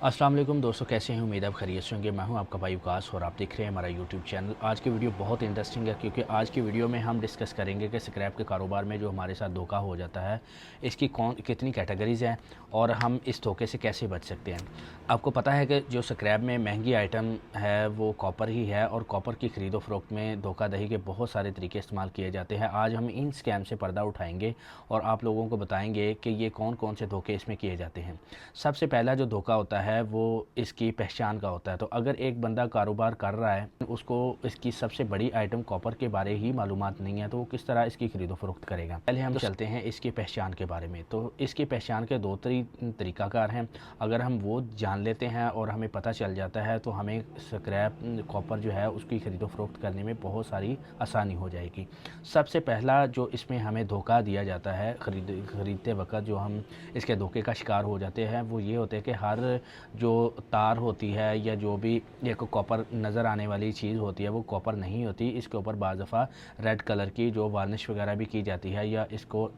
अस्सलाम वालेकुम दोस्तों, कैसे हैं? उम्मीद आप खैरियत से होंगे। मैं हूं आपका भाई विकास और आप देख रहे हैं हमारा यूट्यूब चैनल। आज की वीडियो बहुत इंटरेस्टिंग है क्योंकि आज की वीडियो में हम डिस्कस करेंगे कि स्क्रैप के कारोबार में जो हमारे साथ धोखा हो जाता है, इसकी कौन कितनी कैटेगरीज़ हैं और हम इस धोखे से कैसे बच सकते हैं। आपको पता है कि जो स्क्रैप में महंगी आइटम है वो कॉपर ही है और कॉपर की ख़रीदो फ़रोख्त में धोखाधड़ी के बहुत सारे तरीके इस्तेमाल किए जाते हैं। आज हम इन स्कैम से पर्दा उठाएँगे और आप लोगों को बताएँगे कि ये कौन कौन से धोखे इसमें किए जाते हैं। सबसे पहला जो धोखा होता है वो इसकी पहचान का होता है। तो अगर एक बंदा कारोबार कर रहा है, उसको इसकी सबसे बड़ी आइटम कॉपर के बारे ही मालूमात नहीं है, तो वो किस तरह इसकी खरीदो फरोख्त करेगा। पहले हम चलते हैं इसकी पहचान के बारे में। तो इसकी पहचान के दो तरीकाकार हैं। अगर हम वो जान लेते हैं और हमें पता चल जाता है तो हमें स्क्रैप कॉपर जो है उसकी खरीदो फरोख्त करने में बहुत सारी आसानी हो जाएगी। सबसे पहला जो इसमें हमें धोखा दिया जाता है खरीदते वक्त, जो हम इसके धोखे का शिकार हो जाते हैं, वो ये होते हैं कि हर जो तार होती है या जो भी एक कॉपर नज़र आने वाली चीज़ होती है वो कॉपर नहीं होती। इसके ऊपर बाज़ दफ़ा रेड कलर की जो वार्निश वगैरह भी की जाती है या इसको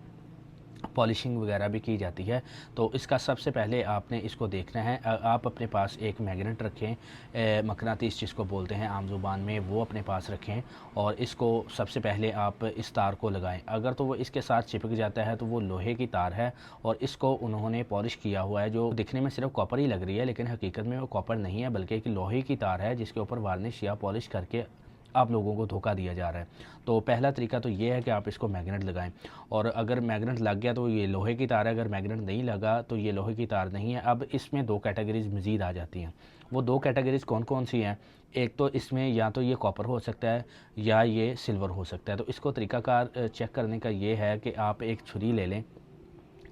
पॉलिशिंग वगैरह भी की जाती है। तो इसका सबसे पहले आपने इसको देखना है। आप अपने पास एक मैग्नेट रखें, मकनातीस जिसको बोलते हैं आम ज़ुबान में, वो अपने पास रखें और इसको सबसे पहले आप इस तार को लगाएं। अगर तो वो इसके साथ चिपक जाता है तो वो लोहे की तार है और इसको उन्होंने पॉलिश किया हुआ है, जो दिखने में सिर्फ कॉपर ही लग रही है लेकिन हकीकत में वो कॉपर नहीं है बल्कि एक लोहे की तार है जिसके ऊपर वार्निश या पॉलिश करके आप लोगों को धोखा दिया जा रहा है। तो पहला तरीका तो ये है कि आप इसको मैग्नेट लगाएं और अगर मैग्नेट लग गया तो ये लोहे की तार है, अगर मैग्नेट नहीं लगा तो ये लोहे की तार नहीं है। अब इसमें दो कैटेगरीज़ मज़ीद आ जाती हैं। वो दो कैटेगरीज़ कौन कौन सी हैं? एक तो इसमें या तो ये कॉपर हो सकता है या ये सिल्वर हो सकता है। तो इसको तरीकाकार चेक करने का ये है कि आप एक छुरी ले लें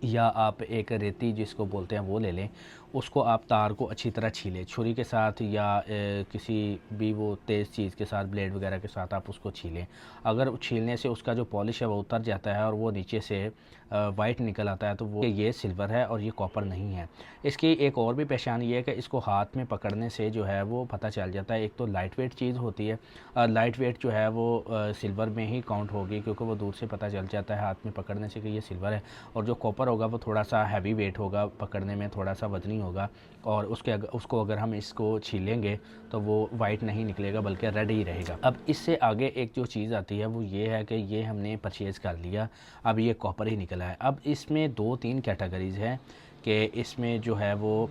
या आप एक रेती जिसको बोलते हैं वो ले लें। उसको आप तार को अच्छी तरह छीलें छुरी के साथ या किसी भी वो तेज़ चीज़ के साथ, ब्लेड वगैरह के साथ आप उसको छीलें। अगर छीलने से उसका जो पॉलिश है वो उतर जाता है और वो नीचे से वाइट निकल आता है तो वो ये सिल्वर है और ये कॉपर नहीं है। इसकी एक और भी पहचान ये है कि इसको हाथ में पकड़ने से जो है वो पता चल जाता है। एक तो लाइट वेट चीज़ होती है, लाइट वेट जो है वो सिल्वर में ही काउंट होगी क्योंकि वो दूर से पता चल जाता है हाथ में पकड़ने से कि ये सिल्वर है। और जो कॉपर होगा वो थोड़ा सा हैवी वेट होगा, पकड़ने में थोड़ा सा वजनी होगा और उसको अगर हम इसको छीलेंगे तो वो वाइट नहीं निकलेगा बल्कि रेड ही रहेगा। अब इससे आगे एक जो चीज़ आती है वो ये है कि ये हमने परचेज़ कर लिया, अब ये कॉपर ही निकला है। अब इसमें दो तीन कैटेगरीज़ हैं कि इसमें जो है वो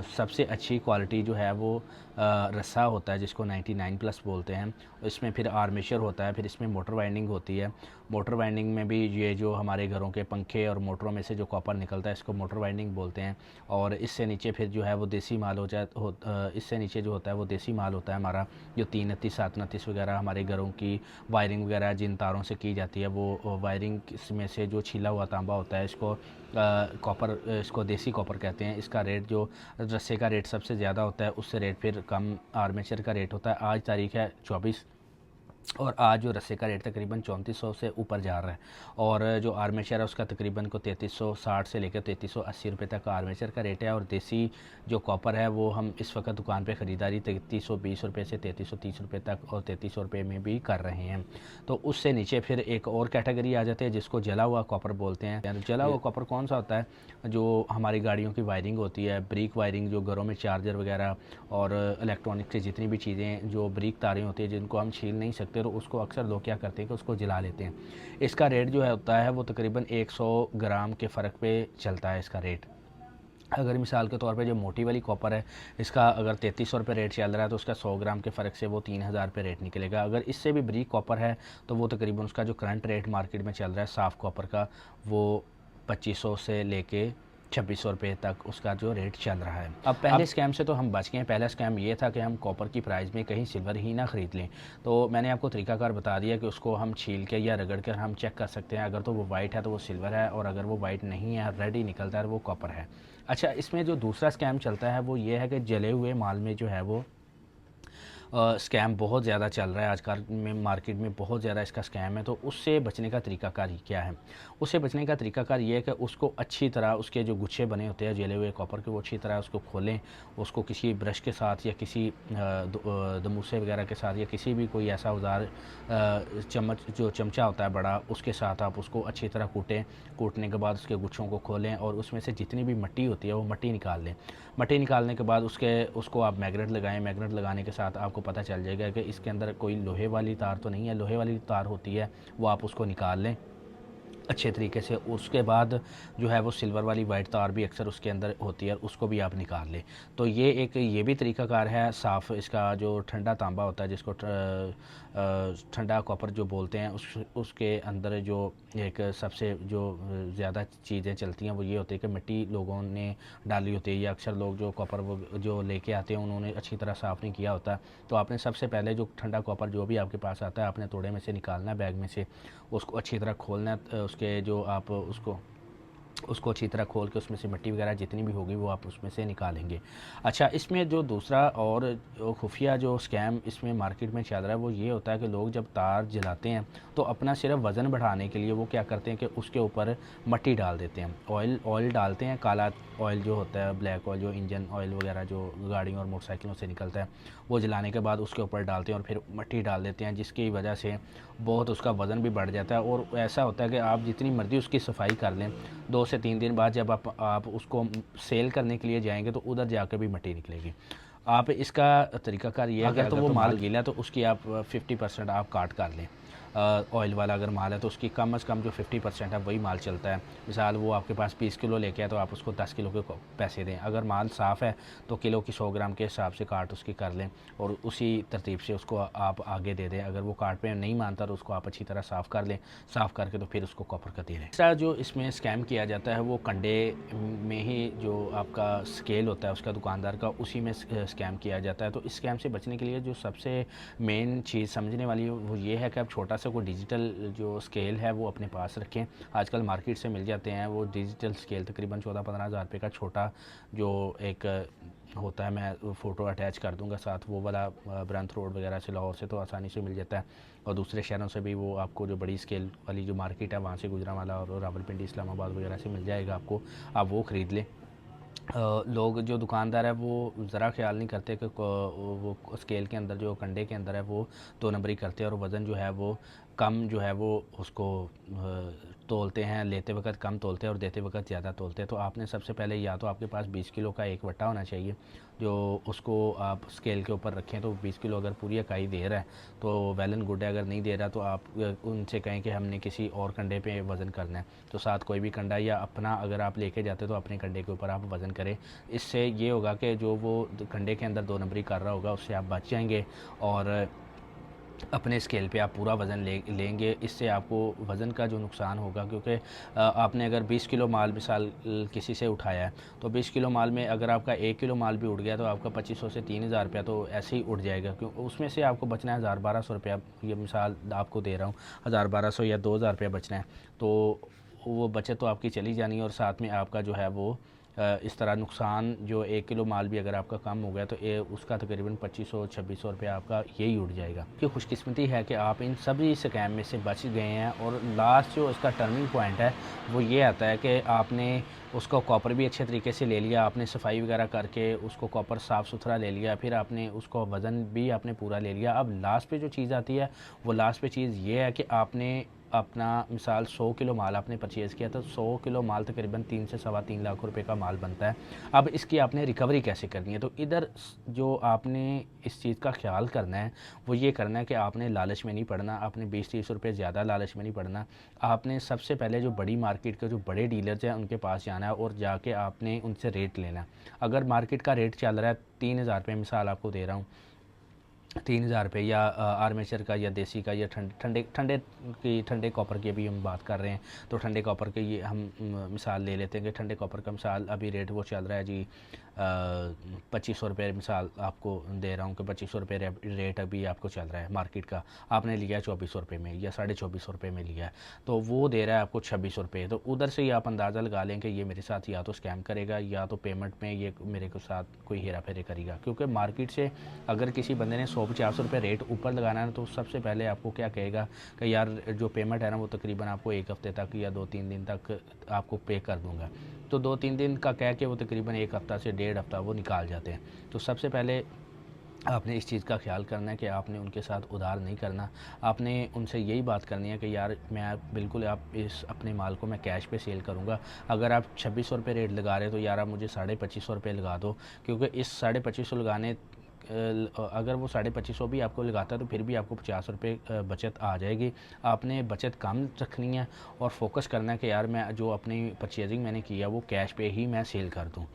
सबसे अच्छी क्वालिटी जो है वो रस्सा होता है जिसको 99 प्लस बोलते हैं। इसमें फिर आर्मेचर होता है, फिर इसमें मोटर वाइंडिंग होती है। मोटर वाइंडिंग में भी ये जो हमारे घरों के पंखे और मोटरों में से जो कॉपर निकलता है इसको मोटर वाइंडिंग बोलते हैं। और इससे नीचे फिर जो है वो देसी माल इससे नीचे जो होता है वो देसी माल होता है हमारा, जो 339 739 वगैरह हमारे घरों की वायरिंग वगैरह जिन तारों से की जाती है वो वायरिंग में से जो छीला हुआ तांबा होता है इसको कॉपर, इसको देसी कॉपर कहते हैं। इसका रेट जो रस्से का रेट सबसे ज़्यादा होता है उससे रेट फिर कम आर्मेचर का रेट होता है। आज तारीख़ है 24 और आज जो रस्से का रेट तकरीबन 3400 से ऊपर जा रहा है और जो आर्मेचर है उसका तकरीबन को 3360 से लेकर 3380 रुपये तक का आर्मेचर का रेट है। और देसी जो कॉपर है वो हम इस वक्त दुकान पे ख़रीदारी 3320 रुपये से 3330 रुपये तक और 3300 रुपये में भी कर रहे हैं। तो उससे नीचे फिर एक और कैटेगरी आ जाती है जिसको जला हुआ कॉपर बोलते हैं। जला हुआ कॉपर कौन सा होता है? जो हमारी गाड़ियों की वायरिंग होती है, ब्रिक वायरिंग, जो घरों में चार्जर वगैरह और इलेक्ट्रॉनिक से जितनी भी चीज़ें जो ब्रिक तारें होती है जिनको हम छील नहीं सकते तो उसको अक्सर लोग क्या करते हैं कि उसको जला लेते हैं। इसका रेट जो है होता है वो तकरीबन 100 ग्राम के फ़र्क पे चलता है इसका रेट। अगर मिसाल के तौर पे जो मोटी वाली कॉपर है इसका अगर 3300 रुपये रेट चल रहा है तो उसका 100 ग्राम के फ़र्क से वो 3000 रुपये रेट निकलेगा। अगर इससे भी बरीक कॉपर है तो वो तकरीबन उसका जो करंट रेट मार्केट में चल रहा है साफ़ कॉपर का वो 2500 से लेके 2600 रुपये तक उसका जो रेट चल रहा है। अब पहले स्कैम से तो हम बच गए हैं। पहला स्कैम ये था कि हम कॉपर की प्राइस में कहीं सिल्वर ही ना ख़रीद लें। तो मैंने आपको तरीकाकार बता दिया कि उसको हम छील के या रगड़ कर हम चेक कर सकते हैं। अगर तो वो वाइट है तो वो सिल्वर है और अगर वो वाइट नहीं है, रेड ही निकलता है, वो कॉपर है। अच्छा, इसमें जो दूसरा स्कैम चलता है वो ये है कि जले हुए माल में जो है वो स्कैम बहुत ज़्यादा चल रहा है आजकल में, मार्केट में बहुत ज़्यादा इसका स्कैम है। तो उससे बचने का तरीकाकार क्या है? उससे बचने का तरीकाकार ये है कि उसको अच्छी तरह, उसके जो गुच्छे बने होते हैं जले हुए कॉपर के, वो अच्छी तरह उसको खोलें, उसको किसी ब्रश के साथ या किसी दमूसे वगैरह के साथ या किसी भी कोई ऐसा औजार, चम्मच जो चमचा होता है बड़ा, उसके साथ आप उसको अच्छी तरह कूटें। कूटने के बाद उसके गुच्छों को खोलें और उसमें से जितनी भी मिट्टी होती है वो मिट्टी निकाल लें। मिट्टी निकालने के बाद उसको आप मैग्नेट लगाएं। मैग्नेट लगाने के साथ आपको पता चल जाएगा कि इसके अंदर कोई लोहे वाली तार तो नहीं है। लोहे वाली तार होती है वो आप उसको निकाल लें अच्छे तरीके से। उसके बाद जो है वो सिल्वर वाली वाइट तार भी अक्सर उसके अंदर होती है, उसको भी आप निकाल लें। तो ये भी तरीकाकार है साफ़, इसका जो ठंडा तांबा होता है जिसको ठंडा कॉपर जो बोलते हैं, उसके अंदर जो एक सबसे जो ज़्यादा चीज़ें चलती हैं वो ये होती है कि मिट्टी लोगों ने डाली होती है, या अक्सर लोग जो कॉपर वो जो लेके आते हैं उन्होंने अच्छी तरह साफ़ नहीं किया होता। तो आपने सबसे पहले जो ठंडा कॉपर जो भी आपके पास आता है, आपने तोड़े में से निकालना है, बैग में से उसको अच्छी तरह खोलना है। उसके जो आप उसको अच्छी तरह खोल के उसमें से मिट्टी वगैरह जितनी भी होगी वो आप उसमें से निकालेंगे। अच्छा, इसमें जो दूसरा और खुफिया जो स्कैम इसमें मार्केट में चल रहा है वो ये होता है कि लोग जब तार जलाते हैं तो अपना सिर्फ वज़न बढ़ाने के लिए वो क्या करते हैं कि उसके ऊपर मिट्टी डाल देते हैं, ऑयल डालते हैं, काला ऑयल जो होता है, ब्लैक ऑयल जो इंजन ऑयल वगैरह जो गाड़ियों और मोटरसाइकिलों से निकलता है, वो जलाने के बाद उसके ऊपर डालते हैं और फिर मिट्टी डाल देते हैं, जिसकी वजह से बहुत उसका वज़न भी बढ़ जाता है। और ऐसा होता है कि आप जितनी मर्ज़ी उसकी सफाई कर लें, 2 से 3 दिन बाद जब आप उसको सेल करने के लिए जाएंगे तो उधर जाकर भी मिट्टी निकलेगी। आप इसका तरीकाकार ये है कि अगर तो वो माल गीला है तो उसकी आप 50% आप काट कर लें। ऑयल वाला अगर माल है तो उसकी कम से कम जो 50% है वही माल चलता है। मिसाल वो आपके पास 20 किलो लेके आए तो आप उसको 10 किलो के पैसे दें। अगर माल साफ़ है तो किलो की 100 ग्राम के हिसाब से काट उसकी कर लें और उसी तरतीब से उसको आप आगे दे दें। अगर वो काट पे नहीं मानता तो उसको आप अच्छी तरह साफ़ कर लें, साफ़ करके तो फिर उसको कॉपर का दे दें। तीसरा जो इसमें स्कैम किया जाता है वो कंडे में ही जो आपका स्केल होता है उसका दुकानदार का, उसी में स्कैम किया जाता है। तो इस स्कैम से बचने के लिए जो सबसे मेन चीज़ समझने वाली वो ये है कि आप छोटा सा कोई डिजिटल जो स्केल है वो अपने पास रखें। आजकल मार्केट से मिल जाते हैं वो डिजिटल स्केल, तकरीबन 14-15 हज़ार रुपये का छोटा जो एक होता है, मैं फ़ोटो अटैच कर दूंगा साथ, वो वाला ब्रंथ रोड वगैरह से, लाहौर से तो आसानी से मिल जाता है और दूसरे शहरों से भी वो आपको जो बड़ी स्केल वाली जो मार्केट है वहाँ से, गुजरांवाला और रावलपिंडी इस्लामाबाद वगैरह से मिल जाएगा आपको, आप वो ख़रीद लें। लोग जो दुकानदार है वो ज़रा ख्याल नहीं करते कि वो स्केल के अंदर जो कंडे के अंदर है वो 2 नंबरी करते हैं और वज़न जो है वो कम जो है वो उसको तोलते हैं, लेते वक्त कम तोलते हैं और देते वक्त ज़्यादा तोलते हैं। तो आपने सबसे पहले या तो आपके पास 20 किलो का एक वट्टा होना चाहिए जो उसको आप स्केल के ऊपर रखें। तो 20 किलो अगर पूरी इकाई दे रहा है तो वेल एंड गुड है, अगर नहीं दे रहा तो आप उनसे कहें कि हमने किसी और कंडे पे वज़न करना है, तो साथ कोई भी कंडा या अपना अगर आप लेके जाते तो अपने कंडे के ऊपर आप वज़न करें। इससे ये होगा कि जो वो कंडे के अंदर 2 नंबरी कर रहा होगा उससे आप बच जाएंगे और अपने स्केल पे आप पूरा वज़न लेंगे। इससे आपको वज़न का जो नुकसान होगा, क्योंकि आपने अगर 20 किलो माल मिसाल किसी से उठाया है तो 20 किलो माल में अगर आपका 1 किलो माल भी उड़ गया तो आपका 2500 से 3000 रुपया तो ऐसे ही उड़ जाएगा, क्यों उसमें से आपको बचना है 1000-1200 रुपया। ये मिसाल आपको दे रहा हूँ, 1000-1200 या 2000 रुपया बचना है, तो वो बचत तो आपकी चली जानी है और साथ में आपका जो है वो इस तरह नुकसान जो 1 किलो माल भी अगर आपका कम हो गया तो ये उसका तकरीबन 2500-2600 रुपया आपका यही उड़ जाएगा। कि खुशकिस्मती है कि आप इन सभी स्कैम में से बच गए हैं और लास्ट जो इसका टर्निंग पॉइंट है वो ये आता है कि आपने उसको कॉपर भी अच्छे तरीके से ले लिया, आपने सफाई वगैरह करके उसको कॉपर साफ़ सुथरा ले लिया, फिर आपने उसको वज़न भी आपने पूरा ले लिया। अब लास्ट पे जो चीज़ आती है वो लास्ट पे चीज़ ये है कि आपने अपना मिसाल 100 किलो माल आपने परचेज़ किया तो 100 किलो माल तकरीबन 3 से सवा 3 लाख रुपए का माल बनता है। अब इसकी आपने रिकवरी कैसे करनी है, तो इधर जो आपने इस चीज़ का ख्याल करना है वो ये करना है कि आपने लालच में नहीं पड़ना, आपने 20-30 रुपये ज़्यादा लालच में नहीं पड़ना। आपने सबसे पहले जो बड़ी मार्केट के जो बड़े डीलर्स हैं उनके पास जाना है और जाके आपने उनसे रेट लेना है। अगर मार्केट का रेट चल रहा है 3000 रुपये, मिसाल आपको दे रहा हूँ 3000 रुपये, या आर्मेचर का या देसी का या ठंडे कॉपर की अभी हम बात कर रहे हैं तो ठंडे कॉपर के ये हम मिसाल ले लेते हैं कि ठंडे कॉपर का मिसाल अभी रेट वो चल रहा है जी ₹2500 मिसाल आपको दे रहा हूँ कि ₹2500 रेट अभी आपको चल रहा है मार्केट का, आपने लिया ₹2400 में या ₹2450 में लिया है, तो वो दे रहा है आपको ₹2600। तो उधर से ही आप अंदाज़ा लगा लें कि ये मेरे साथ या तो स्कैम करेगा या तो पेमेंट में ये मेरे को साथ कोई हेरा फेरी करेगा। क्योंकि मार्केट से अगर किसी बंदे ने ₹100-50 रेट ऊपर लगाना है तो सबसे पहले आपको क्या कहेगा कि यार जो पेमेंट है ना वो तकरीबन आपको 1 हफ़्ते तक या 2-3 दिन तक आपको पे कर दूँगा। तो 2-3 दिन का कह के वो तकरीबन 1 हफ़्ता से डेढ़ हफ़्ता वो निकाल जाते हैं। तो सबसे पहले आपने इस चीज़ का ख्याल करना है कि आपने उनके साथ उधार नहीं करना। आपने उनसे यही बात करनी है कि यार मैं बिल्कुल आप इस अपने माल को मैं कैश पे सेल करूँगा। अगर आप ₹2600 रेट लगा रहे हो तो यार आप मुझे ₹2550 लगा दो, क्योंकि इस 2550 लगाने अगर वो 2550 भी आपको लगाता है तो फिर भी आपको ₹50 बचत आ जाएगी। आपने बचत कम रखनी है और फ़ोकस करना है कि यार मैं जो अपनी परचेज़िंग मैंने की है वो कैश पे ही मैं सेल कर दूँ।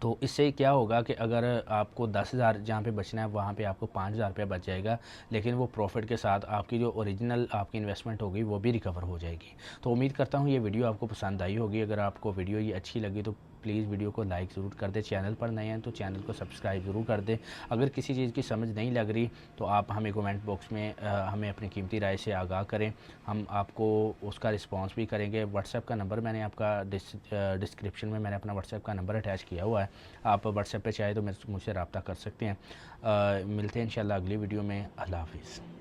तो इससे क्या होगा कि अगर आपको 10,000 जहाँ पे बचना है वहाँ पे आपको ₹5000 बच जाएगा, लेकिन वो प्रॉफिट के साथ आपकी जो ओरिजिनल आपकी इन्वेस्टमेंट होगी वो भी रिकवर हो जाएगी। तो उम्मीद करता हूँ ये वीडियो आपको पसंद आई होगी। अगर आपको वीडियो ये अच्छी लगी तो प्लीज़ वीडियो को लाइक ज़रूर कर दें। चैनल पर नए हैं तो चैनल को सब्सक्राइब ज़रूर कर दें। अगर किसी चीज़ की समझ नहीं लग रही तो आप हमें कमेंट बॉक्स में हमें अपनी कीमती राय से आगाह करें, हम आपको उसका रिस्पॉन्स भी करेंगे। व्हाट्सएप का नंबर मैंने आपका डिस्क्रिप्शन में मैंने अपना व्हाट्सएप का नंबर अटैच किया हुआ है, आप व्हाट्सएप पे चाहे तो मुझसे रब्ता कर सकते हैं। मिलते हैं इंशाल्लाह अगली वीडियो में। अल्लाह हाफ़िज़।